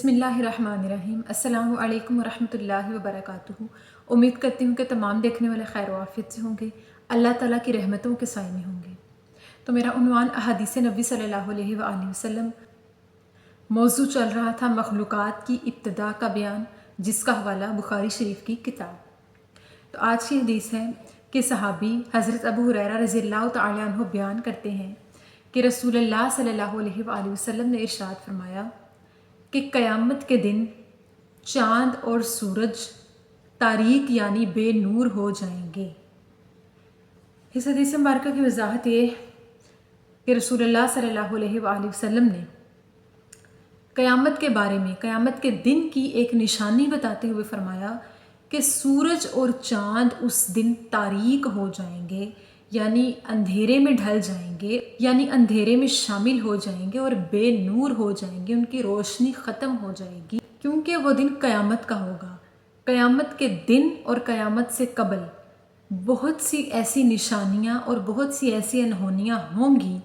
बिस्मिल्लाहिर्रहमानिर्रहीम। अस्सलामु अलैकुम वरहमतुल्लाहि वबरकातुहू। उम्मीद करती हूँ कि तमाम देखने वाले खैर वाफियत से होंगे, अल्लाह ताला की रहमतों के साए में होंगे। तो मेरा उन्वान अहादीस नबी सल्लल्लाहु अलैहि वसल्लम मौजू चल रहा था मखलूक़ात की इब्तिदा का बयान, जिसका हवाला बुखारी शरीफ की किताब। तो आज की हदीस है कि सहाबी हज़रत अबू हुरैरा रज़ियल्लाहु तआला अन्हु बयान करते हैं कि रसूलुल्लाह सल्लल्लाहु अलैहि वसल्लम ने इरशाद फरमाया कि क़यामत के दिन चाँद और सूरज तारीक यानी बेनूर हो जाएंगे। इस हदीस मुबारक की वजाहत ये कि रसूलुल्लाह सल्लल्लाहु अलैहि वसल्लम ने क़यामत के बारे में, क़यामत के दिन की एक निशानी बताते हुए फरमाया कि सूरज और चाँद उस दिन तारीक हो जाएंगे, यानी अंधेरे में ढल जाएंगे, यानी अंधेरे में शामिल हो जाएंगे और बेनूर हो जाएंगे, उनकी रोशनी ख़त्म हो जाएगी, क्योंकि वो दिन क़यामत का होगा। क़यामत के दिन और क़यामत से कबल बहुत सी ऐसी निशानियाँ और बहुत सी ऐसी अनहोनियाँ होंगी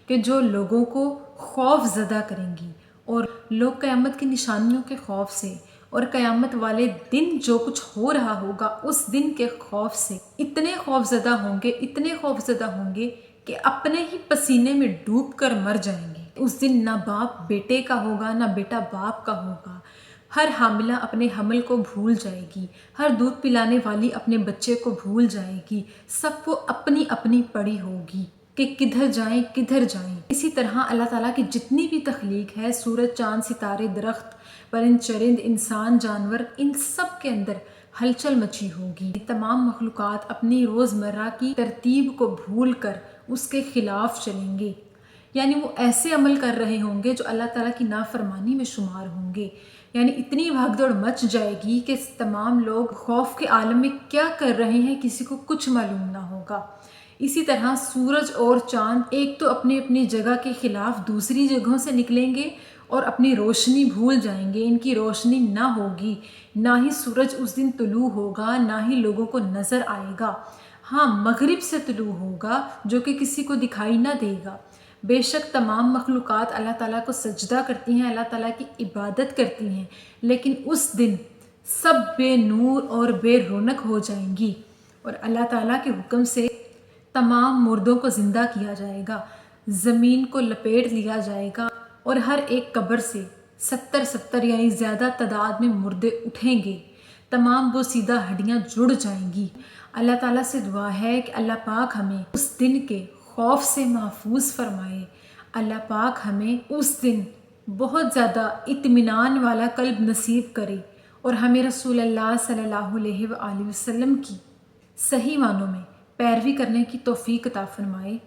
कि जो लोगों को खौफ ज़दा करेंगी, और लोग क़यामत की निशानियों के खौफ से और क़यामत वाले दिन जो कुछ हो रहा होगा उस दिन के खौफ से इतने खौफज़दा होंगे, इतने खौफज़दा होंगे कि अपने ही पसीने में डूब कर मर जाएंगे। उस दिन ना बाप बेटे का होगा, ना बेटा बाप का होगा। हर हामिला अपने हमल को भूल जाएगी, हर दूध पिलाने वाली अपने बच्चे को भूल जाएगी, सबको अपनी अपनी पड़ी होगी कि किधर जाएं किधर जाएं। इसी तरह अल्लाह ताला की जितनी भी तख्लीक है, सूरज, चाँद, सितारे, दरख्त, परिंद, चरिंद, इंसान, जानवर, इन सब के अंदर हलचल मची होगी। तमाम मखलूक़ात अपनी रोज़मर्रा की तरतीब को भूल कर उसके ख़िलाफ़ चलेंगे, यानी वो ऐसे अमल कर रहे होंगे जो अल्लाह ताला की नाफरमानी में शुमार होंगे। यानी इतनी भागदौड़ मच जाएगी कि तमाम लोग खौफ के आलम में क्या कर रहे हैं किसी को कुछ मालूम ना होगा। इसी तरह सूरज और चाँद एक तो अपनी अपनी जगह के ख़िलाफ़ दूसरी जगहों से निकलेंगे और अपनी रोशनी भूल जाएंगे, इनकी रोशनी ना होगी, ना ही सूरज उस दिन तुलू होगा, ना ही लोगों को नज़र आएगा। हाँ, मगरिब से तुलू होगा जो कि किसी को दिखाई ना देगा। बेशक तमाम मखलूक़ात अल्लाह ताला को सजदा करती हैं, अल्लाह ताला की इबादत करती हैं, लेकिन उस दिन सब बेनूर और बेरौनक हो जाएंगी और अल्लाह ताला के हुक्म से तमाम मुर्दों को ज़िंदा किया जाएगा, ज़मीन को लपेट लिया जाएगा और हर एक कब्र से 70 यानी ज़्यादा तादाद में मुर्दे उठेंगे। तमाम वो सीधा हड्डियाँ जुड़ जाएंगी। अल्लाह ताला से दुआ है कि अल्लाह पाक हमें उस दिन के खौफ से महफूज फरमाए। अल्लाह पाक हमें उस दिन बहुत ज़्यादा इत्मीनान वाला कल्ब नसीब करे और हमें रसूलुल्लाह सल्लल्लाहु अलैहि वसल्लम की सही मानों में पैरवी करने की तौफीक अता फरमाए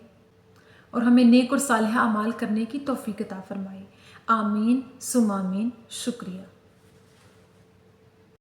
और हमें नेक और सालिह अमाल करने की तौफीक अता फरमाए। आमीन सुम आमीन। शुक्रिया।